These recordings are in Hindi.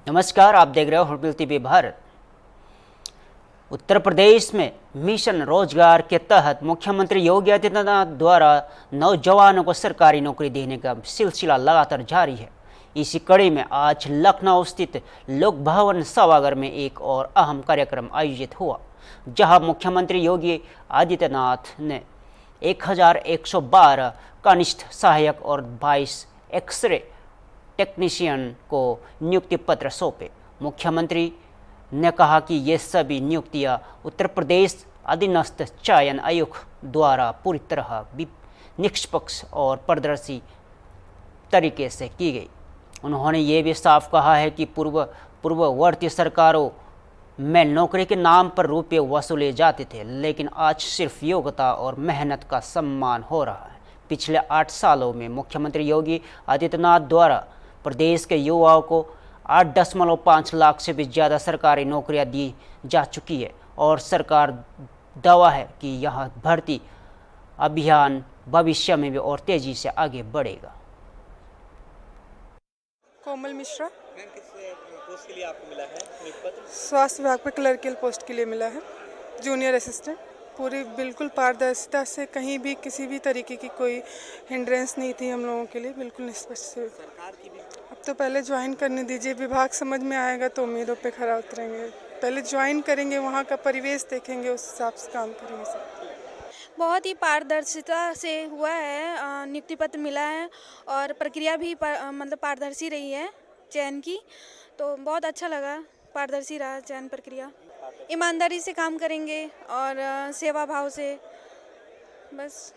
नमस्कार, आप देख रहे हो हर्बल टीवी भारत। उत्तर प्रदेश में मिशन रोजगार के तहत मुख्यमंत्री योगी आदित्यनाथ द्वारा नौजवानों को सरकारी नौकरी देने का सिलसिला लगातार जारी है। इसी कड़ी में आज लखनऊ स्थित लोक भवन सभागार में एक और अहम कार्यक्रम आयोजित हुआ, जहां मुख्यमंत्री योगी आदित्यनाथ ने 1112 कनिष्ठ सहायक और 22 एक्सरे टेक्नीशियन को नियुक्ति पत्र सौंपे। मुख्यमंत्री ने कहा कि ये सभी नियुक्तियां उत्तर प्रदेश अधीनस्थ चयन आयोग द्वारा पूरी तरह निष्पक्ष और पारदर्शी तरीके से की गई। उन्होंने ये भी साफ कहा है कि पूर्ववर्ती सरकारों में नौकरी के नाम पर रुपये वसूले जाते थे, लेकिन आज सिर्फ योग्यता और मेहनत का सम्मान हो रहा है। पिछले 8 सालों में मुख्यमंत्री योगी आदित्यनाथ द्वारा प्रदेश के युवाओं को 8.5 लाख से भी ज़्यादा सरकारी नौकरियां दी जा चुकी है और सरकार दावा है कि यह भर्ती अभियान भविष्य में भी और तेजी से आगे बढ़ेगा। कोमल मिश्रा। किस पोस्ट के लिए आपको मिला है नियुक्ति पत्र? स्वास्थ्य विभाग में क्लर्कल पोस्ट के लिए मिला है, जूनियर असिस्टेंट। पूरी बिल्कुल पारदर्शिता से, कहीं भी किसी भी तरीके की कोई हिंड्रेंस नहीं थी हम लोगों के लिए, बिल्कुल निष्पक्ष से। सरकार की भी अब तो पहले ज्वाइन करने दीजिए, विभाग समझ में आएगा तो उम्मीदों पे खरा उतरेंगे। पहले ज्वाइन करेंगे, वहाँ का परिवेश देखेंगे, उस हिसाब से काम करेंगे सब। बहुत ही पारदर्शिता से हुआ है, नियुक्ति पत्र मिला है और प्रक्रिया भी मतलब पारदर्शी रही है चयन की, तो बहुत अच्छा लगा। पारदर्शी रहा चयन प्रक्रिया, ईमानदारी से काम करेंगे और सेवा भाव से, बस।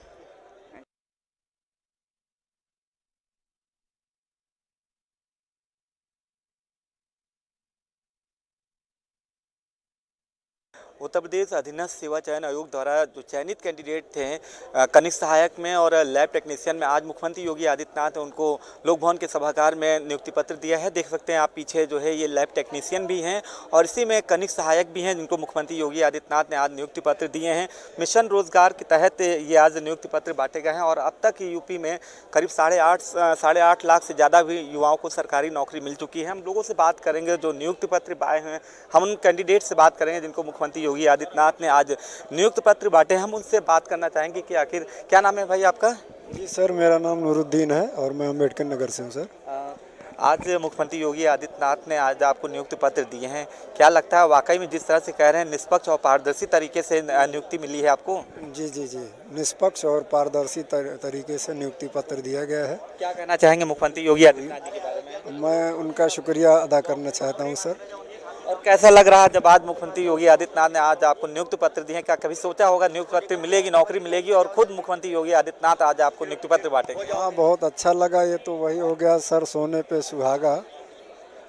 उत्तर प्रदेश अधीनस्थ सेवा चयन आयोग द्वारा जो चयनित कैंडिडेट थे कनिष्ठ सहायक में और लैब टेक्नीशियन में, आज मुख्यमंत्री योगी आदित्यनाथ ने उनको लोक भवन के सभागार में नियुक्ति पत्र दिया है। देख सकते हैं आप पीछे जो है ये लैब टेक्नीशियन भी हैं और इसी में कनिष्ठ सहायक भी हैं, जिनको मुख्यमंत्री योगी आदित्यनाथ ने आज नियुक्ति पत्र दिए हैं। मिशन रोजगार के तहत ये आज नियुक्ति पत्र बांटे गए हैं और अब तक यूपी में करीब 8.5 लाख से ज़्यादा भी युवाओं को सरकारी नौकरी मिल चुकी है। हम लोगों से बात करेंगे जो नियुक्ति पत्र आए हैं, हम उन कैंडिडेट से बात करेंगे जिनको मुख्यमंत्री योगी आदित्यनाथ ने आज नियुक्त पत्र बांटे। हम उनसे बात करना चाहेंगे कि आखिर क्या नाम है भाई आपका? जी सर, मेरा नाम नूरुद्दीन है और मैं अम्बेडकर नगर से हूँ सर। आज मुख्यमंत्री योगी आदित्यनाथ ने आज आपको नियुक्ति पत्र दिए हैं, क्या लगता है वाकई में जिस तरह से कह रहे हैं निष्पक्ष और पारदर्शी तरीके से नियुक्ति मिली है आपको? जी जी जी, निष्पक्ष और पारदर्शी तरीके से नियुक्ति पत्र दिया गया है। क्या कहना चाहेंगे मुख्यमंत्री योगी आदित्यनाथ जी के बारे में? मैं उनका शुक्रिया अदा करना चाहता हूँ सर। और कैसा लग रहा है जब आज मुख्यमंत्री योगी आदित्यनाथ ने आज आपको नियुक्ति पत्र दिए हैं? क्या कभी सोचा होगा नियुक्ति पत्र मिलेगी, नौकरी मिलेगी और खुद मुख्यमंत्री योगी आदित्यनाथ आज आपको नियुक्ति पत्र बांटेंगे? हाँ, बहुत अच्छा लगा। ये तो वही हो गया सर, सोने पे सुहागा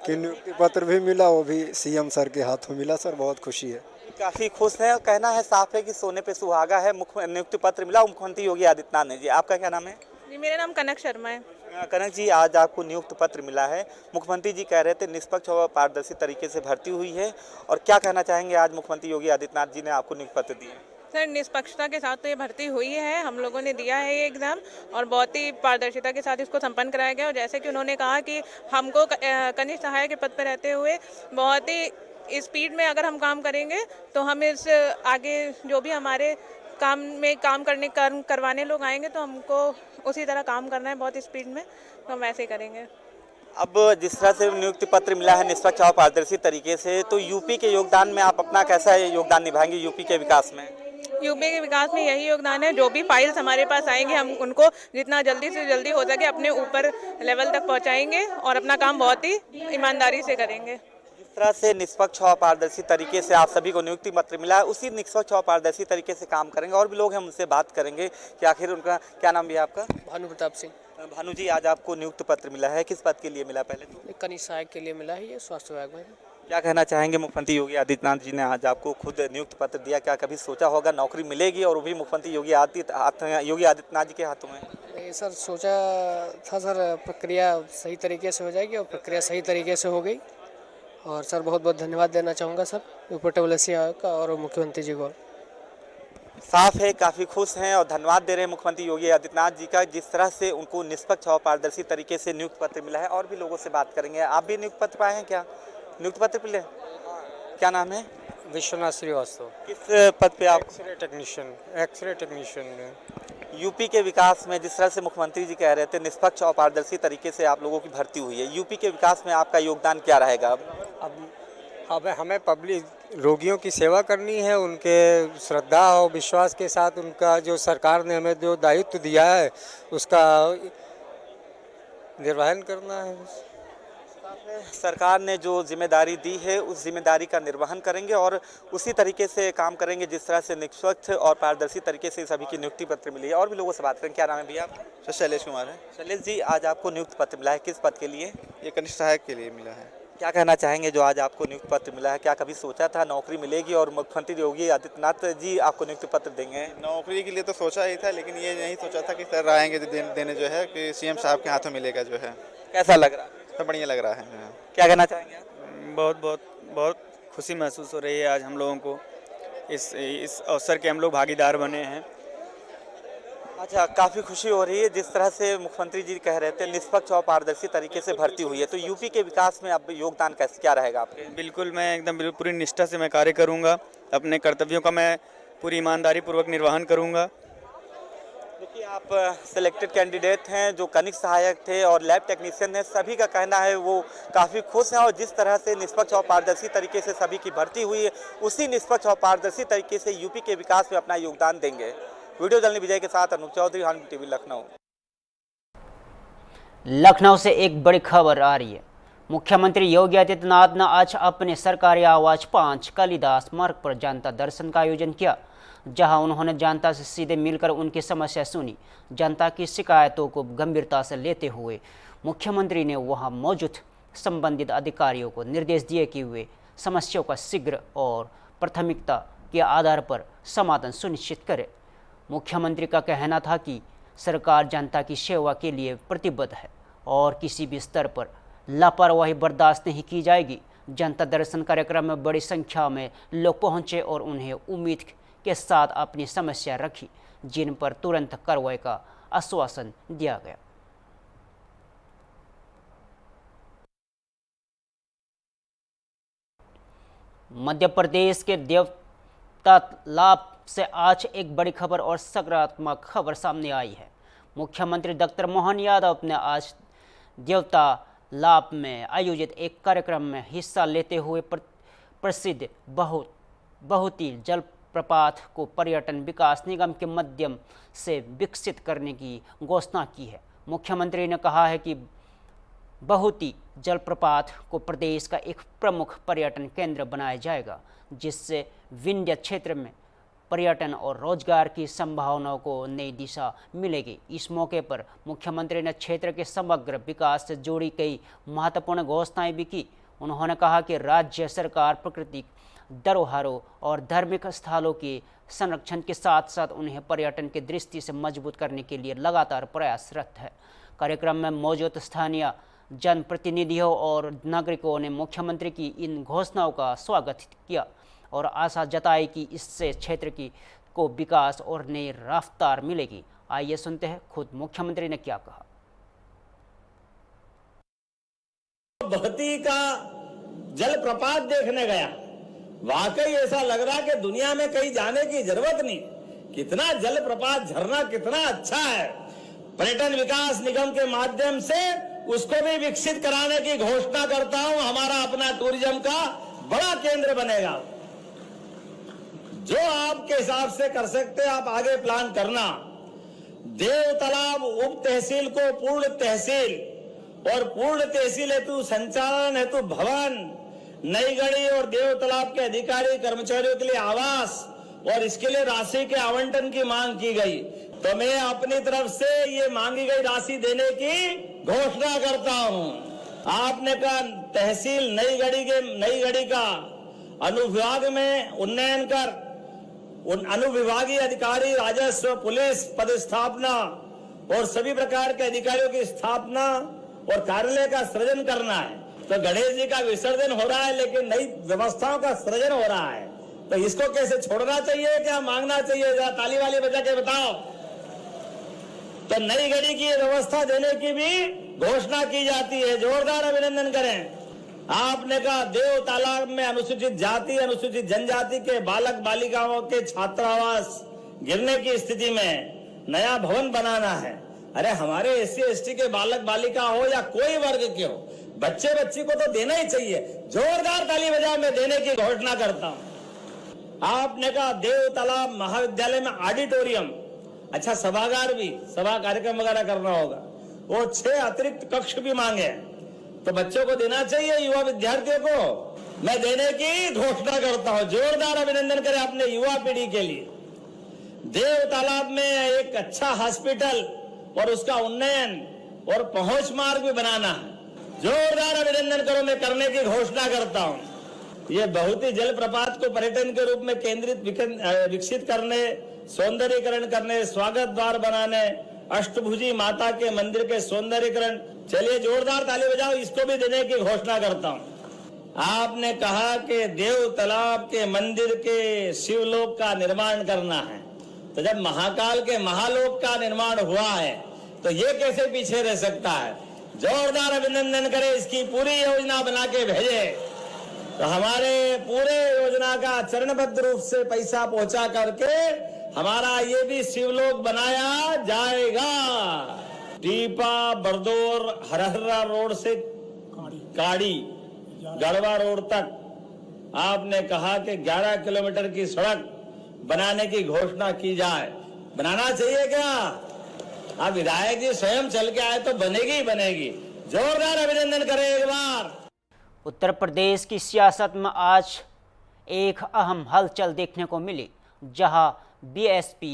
कि नियुक्ति पत्र भी मिला, वो भी सीएम सर के हाथों मिला सर। बहुत खुशी है, काफ़ी खुश हैं। कहना है साफ है कि सोने पे सुहागा है, नियुक्ति पत्र मिला मुख्यमंत्री योगी आदित्यनाथ ने। जी आपका क्या नाम है? जी, मेरा नाम कनक शर्मा है। कनक जी, आज आपको नियुक्त पत्र मिला है, मुख्यमंत्री जी कह रहे थे निष्पक्ष और पारदर्शी तरीके से भर्ती हुई है, और क्या कहना चाहेंगे आज मुख्यमंत्री योगी आदित्यनाथ जी ने आपको नियुक्त पत्र दिए? सर, निष्पक्षता के साथ तो ये भर्ती हुई है, हम लोगों ने दिया है ये एग्ज़ाम और बहुत ही पारदर्शिता के साथ इसको संपन्न कराया गया। और जैसे कि उन्होंने कहा कि हमको कनिष्ठ सहायक के पद पर रहते हुए बहुत ही स्पीड में अगर हम काम करेंगे तो हम इस आगे जो भी हमारे काम में करवाने लोग आएंगे तो हमको उसी तरह काम करना है, बहुत स्पीड में, तो हम वैसे ही करेंगे। अब जिस तरह से नियुक्ति पत्र मिला है निष्पक्ष और पारदर्शी तरीके से, तो यूपी के योगदान में आप अपना कैसा योगदान निभाएंगे यूपी के विकास में? यूपी के विकास में यही योगदान है, जो भी फाइल्स हमारे पास आएंगे हम उनको जितना जल्दी से जल्दी हो सके अपने ऊपर लेवल तक पहुंचाएंगे और अपना काम बहुत ही ईमानदारी से करेंगे। जिस तरह से निष्पक्ष और पारदर्शी तरीके से आप सभी को नियुक्ति पत्र मिला है, उसी निष्पक्ष और पारदर्शी तरीके से काम करेंगे। और भी लोग हैं, उनसे बात करेंगे कि आखिर उनका क्या नाम भी है आपका? भानु प्रताप सिंह। भानु जी, आज आपको नियुक्त पत्र मिला है, किस पद के लिए मिला? पहले तो कनिष्ठ सहायक के लिए मिला है, ये स्वास्थ्य विभाग में। क्या कहना चाहेंगे? मुख्यमंत्री योगी आदित्यनाथ जी ने आज आपको खुद नियुक्त पत्र दिया, क्या कभी सोचा होगा नौकरी मिलेगी और वो भी मुख्यमंत्री योगी आदित्यनाथ जी के हाथों में? ये सर सोचा था सर, प्रक्रिया सही तरीके से हो जाएगी और प्रक्रिया सही तरीके से हो गई। और सर बहुत बहुत धन्यवाद देना चाहूँगा सर ऊपर टेबल आयोग का और मुख्यमंत्री जी को। साफ है, काफ़ी खुश हैं और धन्यवाद दे रहे हैं मुख्यमंत्री योगी आदित्यनाथ जी का, जिस तरह से उनको निष्पक्ष और पारदर्शी तरीके से नियुक्ति पत्र मिला है। और भी लोगों से बात करेंगे। आप भी नियुक्ति पत्र पाए हैं क्या? नियुक्ति पत्र मिले? क्या नाम है? विश्वनाथ श्रीवास्तव, किस पद पे आप? X ray technician. यूपी के विकास में जिस तरह से मुख्यमंत्री जी कह रहे थे निष्पक्ष और पारदर्शी तरीके से आप लोगों की भर्ती हुई है, यूपी के विकास में आपका योगदान क्या रहेगा? अब हमें पब्लिक रोगियों की सेवा करनी है, उनके श्रद्धा और विश्वास के साथ उनका जो सरकार ने हमें जो दायित्व दिया है उसका निर्वहन करना है। सरकार ने जो जिम्मेदारी दी है उस जिम्मेदारी का निर्वहन करेंगे और उसी तरीके से काम करेंगे जिस तरह से निष्पक्ष और पारदर्शी तरीके से सभी की नियुक्ति पत्र मिली है। और भी लोगों से बात करें। क्या नाम है भैया? सर शैलेश कुमार है। शैलेश जी, आज आपको नियुक्ति पत्र मिला है, किस पद के लिए? ये कनिष्ठ सहायक के लिए मिला है। क्या कहना चाहेंगे जो आज आपको नियुक्ति पत्र मिला है? क्या कभी सोचा था नौकरी मिलेगी और मुख्यमंत्री योगी आदित्यनाथ जी आपको नियुक्ति पत्र देंगे? नौकरी के लिए तो सोचा ही था, लेकिन ये नहीं सोचा था कि सर आएंगे देने जो है कि सीएम साहब के हाथों मिलेगा जो है। कैसा लग रहा है? तो बढ़िया लग रहा है। क्या कहना चाहेंगे? बहुत खुशी महसूस हो रही है आज हम लोगों को, इस अवसर के हम लोग भागीदार बने हैं। अच्छा, काफ़ी खुशी हो रही है जिस तरह से मुख्यमंत्री जी कह रहे थे निष्पक्ष और पारदर्शी तरीके से भर्ती हुई है, तो यूपी के विकास में अब योगदान कैसे क्या रहेगा आपके? बिल्कुल, मैं एकदम पूरी निष्ठा से मैं कार्य करूंगा, अपने कर्तव्यों का मैं पूरी ईमानदारी पूर्वक निर्वहन करूंगा। देखिए, आप सिलेक्टेड कैंडिडेट हैं जो कनिष्ठ सहायक थे और लैब टेक्नीशियन हैं, सभी का कहना है वो काफ़ी खुश हैं और जिस तरह से निष्पक्ष और पारदर्शी तरीके से सभी की भर्ती हुई है उसी निष्पक्ष और पारदर्शी तरीके से यूपी के विकास में अपना योगदान देंगे। वीडियो जर्नलिस्ट विजय के साथ अनूप चौधरी, हॉर्न टीवी, लखनऊ। लखनऊ से एक बड़ी खबर आ रही है। मुख्यमंत्री योगी आदित्यनाथ ने आज अपने सरकारी आवास 5 कालिदास मार्ग पर जनता दर्शन का आयोजन किया, जहां उन्होंने जनता से सीधे मिलकर उनकी समस्या सुनी। जनता की शिकायतों को गंभीरता से लेते हुए मुख्यमंत्री ने वहां मौजूद संबंधित अधिकारियों को निर्देश दिए कि वे समस्याओं का शीघ्र और प्राथमिकता के आधार पर समाधान सुनिश्चित करें। मुख्यमंत्री का कहना था कि सरकार जनता की सेवा के लिए प्रतिबद्ध है और किसी भी स्तर पर लापरवाही बर्दाश्त नहीं की जाएगी। जनता दर्शन कार्यक्रम में बड़ी संख्या में लोग पहुंचे और उन्हें उम्मीद के साथ अपनी समस्या रखी, जिन पर तुरंत कार्रवाई का आश्वासन दिया गया। मध्य प्रदेश के देवता लाभ से आज एक बड़ी खबर और सकारात्मक खबर सामने आई है। मुख्यमंत्री डॉक्टर मोहन यादव ने आज देवता लाभ में आयोजित एक कार्यक्रम में हिस्सा लेते हुए प्रसिद्ध बहुती जलप्रपात को पर्यटन विकास निगम के माध्यम से विकसित करने की घोषणा की है। मुख्यमंत्री ने कहा है कि बहुती जलप्रपात को प्रदेश का एक प्रमुख पर्यटन केंद्र बनाया जाएगा, जिससे विंध्य क्षेत्र में पर्यटन और रोजगार की संभावनाओं को नई दिशा मिलेगी। इस मौके पर मुख्यमंत्री ने क्षेत्र के समग्र विकास से जुड़ी कई महत्वपूर्ण घोषणाएं भी की। उन्होंने कहा कि राज्य सरकार प्राकृतिक धरोहरों और धार्मिक स्थलों के संरक्षण के साथ साथ उन्हें पर्यटन की दृष्टि से मजबूत करने के लिए लगातार प्रयासरत है। कार्यक्रम में मौजूद स्थानीय जनप्रतिनिधियों और नागरिकों ने मुख्यमंत्री की इन घोषणाओं का स्वागत किया और आशा जताई कि इससे क्षेत्र को विकास और नई रफ्तार मिलेगी। आइए सुनते हैं खुद मुख्यमंत्री ने क्या कहा। बहुती का जलप्रपात देखने गया, वाकई ऐसा लग रहा कि दुनिया में कहीं जाने की जरूरत नहीं, कितना जलप्रपात झरना कितना अच्छा है। पर्यटन विकास निगम के माध्यम से उसको भी विकसित कराने की घोषणा करता हूं। हमारा अपना टूरिज्म का बड़ा केंद्र बनेगा। जो आपके हिसाब से कर सकते आप आगे प्लान करना। देव तालाब उप तहसील को पूर्ण तहसील और पूर्ण तहसील हेतु संचालन हेतु भवन, नई गढ़ी और देव तालाब के अधिकारी कर्मचारियों के लिए आवास और इसके लिए राशि के आवंटन की मांग की गई। तो मैं अपनी तरफ से ये मांगी गई राशि देने की घोषणा करता हूं। आपने कहा तहसील नई गढ़ी का अनुविभाग में उन्नयन कर अनुविभागीय अधिकारी, राजस्व, पुलिस पदस्थापना और सभी प्रकार के अधिकारियों की स्थापना और कार्यालय का सृजन करना है। तो गणेश जी का विसर्जन हो रहा है, लेकिन नई व्यवस्थाओं का सृजन हो रहा है। तो इसको कैसे छोड़ना चाहिए, क्या मांगना चाहिए? जरा ताली वाली बजा के बताओ। तो नई घड़ी की व्यवस्था देने की भी घोषणा की जाती है। जोरदार अभिनंदन करें। आपने कहा देव तालाब में अनुसूचित जाति अनुसूचित जनजाति के बालक बालिकाओं के छात्रावास गिरने की स्थिति में नया भवन बनाना है। अरे हमारे SC ST के बालक बालिका हो या कोई वर्ग के हो, बच्चे बच्ची को तो देना ही चाहिए। जोरदार ताली बजा मैं देने की घोषणा करता हूं। आपने कहा देव तालाब महाविद्यालय में ऑडिटोरियम, अच्छा सभागार भी, सभा कार्यक्रम वगैरह करना होगा, वो 6 अतिरिक्त कक्ष भी मांगे, तो बच्चों को देना चाहिए, युवा विद्यार्थियों को मैं देने की घोषणा करता हूं। जोरदार अभिनंदन करें अपने युवा पीढ़ी के लिए। देव तालाब में एक अच्छा हॉस्पिटल और उसका उन्नयन और पहुंच मार्ग भी बनाना है। जोरदार अभिनंदन करो, मैं करने की घोषणा करता हूं। ये बहुत ही जलप्रपात को पर्यटन के रूप में विकसित करने, सौंदर्यीकरण करने, स्वागत द्वार बनाने, अष्टभुजी माता के मंदिर के सौंदर्यीकरण, चलिए जोरदार ताली बजाओ, इसको भी देने की घोषणा करता हूं। आपने कहा कि देव तालाब के मंदिर के शिवलोक का निर्माण करना है, तो जब महाकाल के महालोक का निर्माण हुआ है तो ये कैसे पीछे रह सकता है? जोरदार अभिनंदन करें, इसकी पूरी योजना बना के भेजे तो हमारे पूरे योजना का चरणबद्ध रूप से पैसा पहुंचा करके हमारा ये भी शिवलोक बनाया जाएगा। टीपा बरदौर हरहरा रोड से काड़ी गढ़वा रोड तक आपने कहा कि 11 किलोमीटर की सड़क बनाने की घोषणा की जाए। बनाना चाहिए क्या? अब विधायक जी स्वयं चल के आए तो बनेगी ही बनेगी। जोरदार अभिनंदन करें एक बार। उत्तर प्रदेश की सियासत में आज एक अहम हलचल देखने को मिली, जहां BSP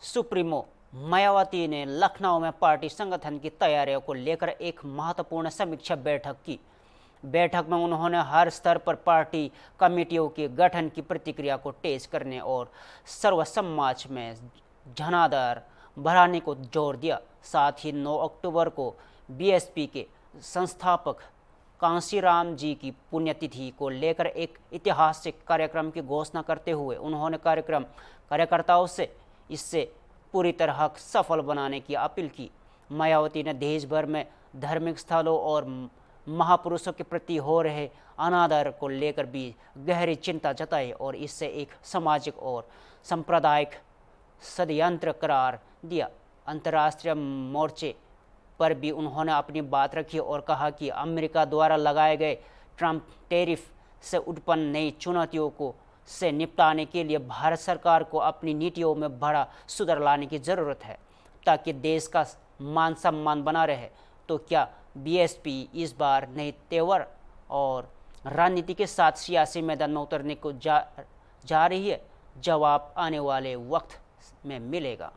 सुप्रीमो मायावती ने लखनऊ में पार्टी संगठन की तैयारियों को लेकर एक महत्वपूर्ण समीक्षा बैठक की। बैठक में उन्होंने हर स्तर पर पार्टी कमेटियों के गठन की प्रक्रिया को तेज करने और सर्व समाज में जनाधार बढ़ाने को जोर दिया। साथ ही 9 अक्टूबर को BSP के संस्थापक कांशीराम जी की पुण्यतिथि को लेकर एक ऐतिहासिक कार्यक्रम की घोषणा करते हुए उन्होंने कार्यकर्ताओं से इससे पूरी तरह सफल बनाने की अपील की। मायावती ने देश भर में धार्मिक स्थलों और महापुरुषों के प्रति हो रहे अनादर को लेकर भी गहरी चिंता जताई और इससे एक सामाजिक और सांप्रदायिक षड्यंत्र करार दिया। अंतर्राष्ट्रीय मोर्चे पर भी उन्होंने अपनी बात रखी और कहा कि अमेरिका द्वारा लगाए गए ट्रंप टैरिफ से उत्पन्न नई चुनौतियों को से निपटाने के लिए भारत सरकार को अपनी नीतियों में बड़ा सुधार लाने की ज़रूरत है ताकि देश का मान सम्मान बना रहे। तो क्या BSP इस बार नए तेवर और राजनीति के साथ सियासी मैदान में उतरने को जा रही है? जवाब आने वाले वक्त में मिलेगा।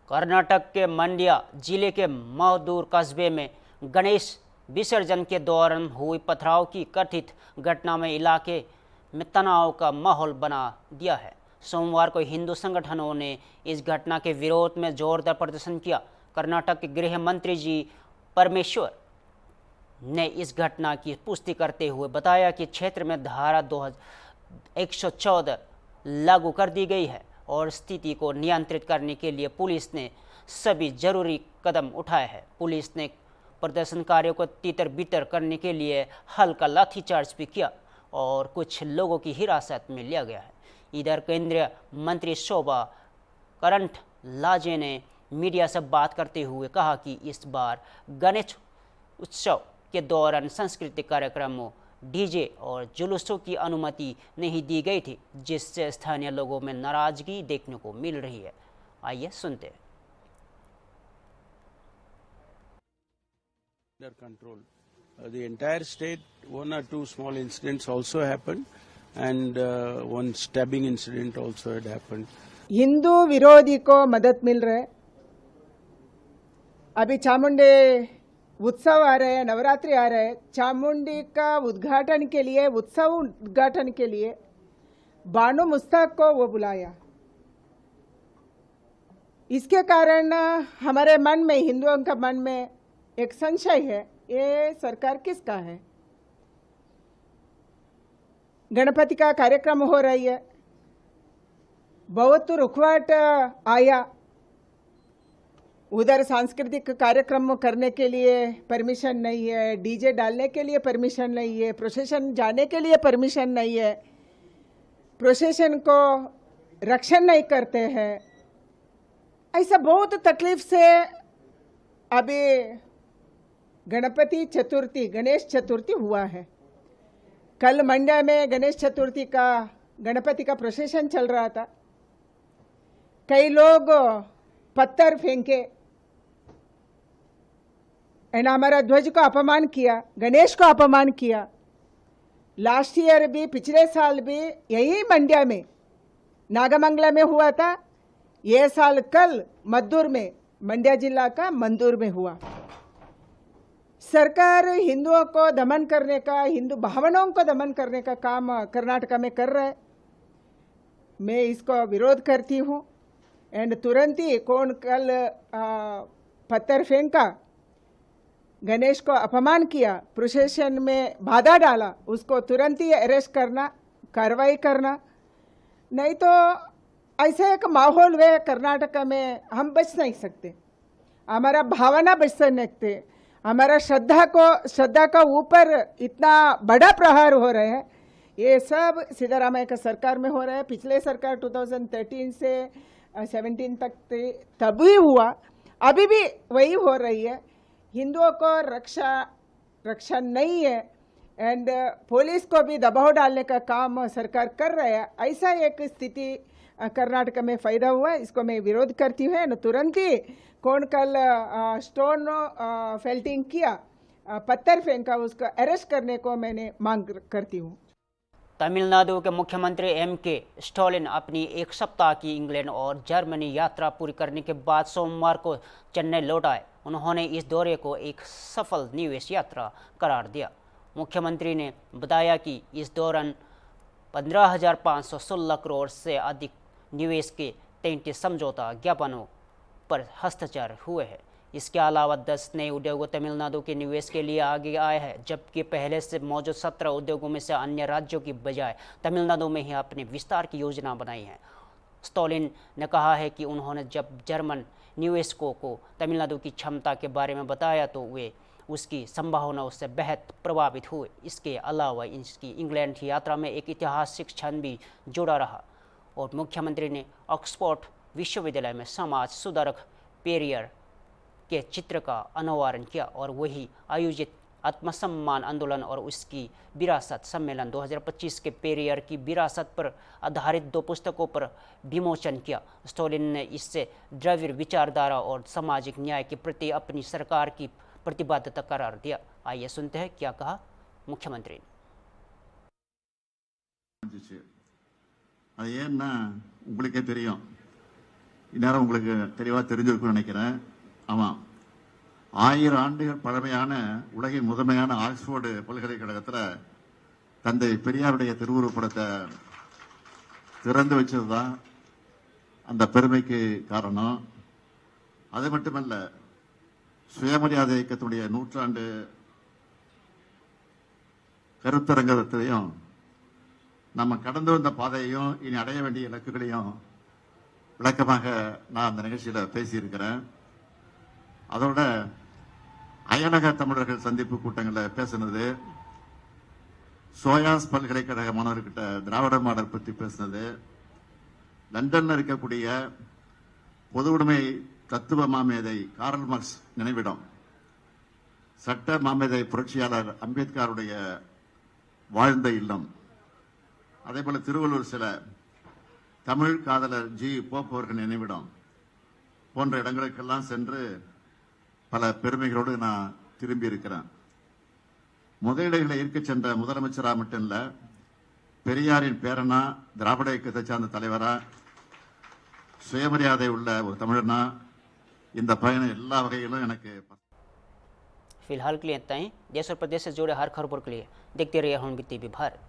कर्नाटक के मंड्या जिले के मधुर कस्बे में गणेश विसर्जन के दौरान हुई पथराव की कथित घटना में इलाके में तनाव का माहौल बना दिया है। सोमवार को हिंदू संगठनों ने इस घटना के विरोध में जोरदार प्रदर्शन किया। कर्नाटक के गृह मंत्री जी परमेश्वर ने इस घटना की पुष्टि करते हुए बताया कि क्षेत्र में धारा 114 लागू कर दी गई है और स्थिति को नियंत्रित करने के लिए पुलिस ने सभी जरूरी कदम उठाए हैं। पुलिस ने प्रदर्शनकारियों को तितर बितर करने के लिए हल्का लाठीचार्ज भी किया और कुछ लोगों की हिरासत में लिया गया है। इधर केंद्रीय मंत्री शोभा करंटलाजे ने मीडिया से बात करते हुए कहा कि इस बार गणेश उत्सव के दौरान सांस्कृतिक कार्यक्रमों डीजे और जुलूसों की अनुमति नहीं दी गई थी, जिससे स्थानीय लोगों में नाराजगी देखने को मिल रही है। आइए सुनते हैं। Under control. The entire state, one or two small incidents also happened, and one stabbing incident also had happened. Hindu विरोधी को मदद मिल रहा है। अभी चामुंडी उत्सव आ रहे हैं, नवरात्रि आ रहे हैं। चामुंडी का उद्घाटन के लिए, उत्सव उद्घाटन के लिए बानो मुस्ताक को वो बुलाया। इसके कारण हमारे मन में, हिंदुओं का मन में एक संशय है, ये सरकार किसका है। गणपति का कार्यक्रम हो रही है, बहुत रुखवाट आया। उधर सांस्कृतिक कार्यक्रम करने के लिए परमिशन नहीं है, डीजे डालने के लिए परमिशन नहीं है, प्रोसेशन जाने के लिए परमिशन नहीं है, प्रोसेशन को रक्षण नहीं करते हैं। ऐसा बहुत तकलीफ से अभी गणपति चतुर्थी, गणेश चतुर्थी हुआ है। कल मंड्या में गणेश चतुर्थी का, गणपति का प्रोसेशन चल रहा था। कई लोग पत्थर फेंके एंड हमारा ध्वज को अपमान किया, गणेश को अपमान किया। लास्ट ईयर भी, पिछले साल भी यही मंड्या में, नागमंगला में हुआ था। ये साल कल मद्दूर में, मंड्या जिला का मंदूर में हुआ। सरकार हिंदुओं को दमन करने का, हिंदू भावनाओं को दमन करने का काम कर्नाटक में कर रहा है। मैं इसको विरोध करती हूँ। एंड तुरंत ही कौन कल पत्थर फेंका, गणेश को अपमान किया, प्रोसेशन में बाधा डाला, उसको तुरंत ही अरेस्ट करना, कार्रवाई करना। नहीं तो ऐसा एक माहौल है कर्नाटक में, हम बच नहीं सकते। हमारा भावना बच नहीं सकते। हमारा श्रद्धा का ऊपर इतना बड़ा प्रहार हो रहा है। ये सब सिद्धरामैया का सरकार में हो रहा है। पिछले सरकार 2013 से 17 तक तभी हुआ, अभी भी वही हो रही है। हिंदुओं को रक्षा नहीं है एंड पुलिस को भी दबाव डालने का काम सरकार कर रहा है। ऐसा एक स्थिति कर्नाटक में पैदा हुआ है, इसको मैं विरोध करती हूँ। तुरंत ही कौन कल स्टोन फेल्टिंग किया, पत्थर फेंका, उसको अरेस्ट करने को मैंने मांग करती हूँ। तमिलनाडु के मुख्यमंत्री एम.के. स्टालिन अपनी एक सप्ताह की इंग्लैंड और जर्मनी यात्रा पूरी करने के बाद सोमवार को चेन्नई लौट आए। उन्होंने इस दौरे को एक सफल निवेश यात्रा करार दिया। मुख्यमंत्री ने बताया कि इस दौरान 15,516 करोड़ से अधिक निवेश के 33 समझौता ज्ञापनों पर हस्ताक्षर हुए हैं। इसके अलावा 10 नए उद्योग तमिलनाडु के निवेश के लिए आगे आए हैं, जबकि पहले से मौजूद 17 उद्योगों में से अन्य राज्यों की बजाय तमिलनाडु में ही अपने विस्तार की योजना बनाई है। स्टालिन ने कहा है कि उन्होंने जब जर्मन निवेशकों को तमिलनाडु की क्षमता के बारे में बताया तो वे उसकी संभावनाओं से बेहद प्रभावित हुए। इसके अलावा इसकी इंग्लैंड की यात्रा में एक ऐतिहासिक क्षण भी जुड़ा रहा और मुख्यमंत्री ने ऑक्सफोर्ड विश्वविद्यालय में समाज सुधारक पेरियर के चित्र का अनावरण किया और वही आयोजित आत्मसम्मान आंदोलन और उसकी विरासत सम्मेलन 2025 के पेरियर की विरासत पर आधारित 2 पुस्तकों पर विमोचन किया। स्टालिन ने इससे द्रविड़ विचारधारा और सामाजिक न्याय के प्रति अपनी सरकार की प्रतिबद्धता करार दिया। आइए सुनते हैं क्या कहा मुख्यमंत्री ने। அது ஏன்னா உங்களுக்கே தெரியும், இந்நேரம் உங்களுக்கு தெளிவாக தெரிஞ்சிருக்கும்னு நினைக்கிறேன். ஆமாம், 1000 ஆண்டுகள் பழமையான உலகின் முதன்மையான ஆக்ஸ்போர்டு பல்கலைக்கழகத்தில் தந்தை பெரியாருடைய திருவுருவப்படத்தை திறந்து வச்சது தான் அந்த பெருமைக்கு காரணம். அது மட்டுமல்ல, சுயமரியாதை இயக்கத்துடைய 100ஆண்டு கருத்தரங்கத்தையும் நம்ம கடந்து வந்த பாதையையும் இனி அடைய வேண்டிய இலக்குகளையும் விளக்கமாக நான் அந்த நிகழ்ச்சியில் பேசியிருக்கிறேன். அதோட அயலக தமிழர்கள் சந்திப்பு கூட்டங்களில் பேசினது, சோயாஸ் பல்கலைக்கழக மாணவர்கிட்ட திராவிட மாடல் பற்றி பேசினது, லண்டன்ல இருக்கக்கூடிய பொது உடைமை தத்துவ மாமேதை கார்ல் மார்க்ஸ் நினைவிடம், சட்ட மாமேதை புரட்சியாளர் அம்பேத்கருடைய வாழ்ந்த இல்லம். அதே போல திருவள்ளூர் சில தமிழ் காதலர் ஜி போப் அவர்கள் நினைவிடம் போன்ற இடங்களுக்கெல்லாம் சென்று பல பெருமைகளோடு நான் திரும்பி இருக்கிறேன். முதலீடுகளை ஈர்க்க சென்ற முதலமைச்சரா மட்டும் இல்ல, பெரியாரின் பேரனா, திராவிட இயக்கத்தை சார்ந்த தலைவரா, சுயமரியாதை உள்ள ஒரு தமிழனா, இந்த பயணம் எல்லா வகையிலும் எனக்கு. फिलहाल के लिए इतना ही। देश और प्रदेश से जुड़े हर खबरों के लिए देखते रहिए हॉर्नबिल टीवी भारत।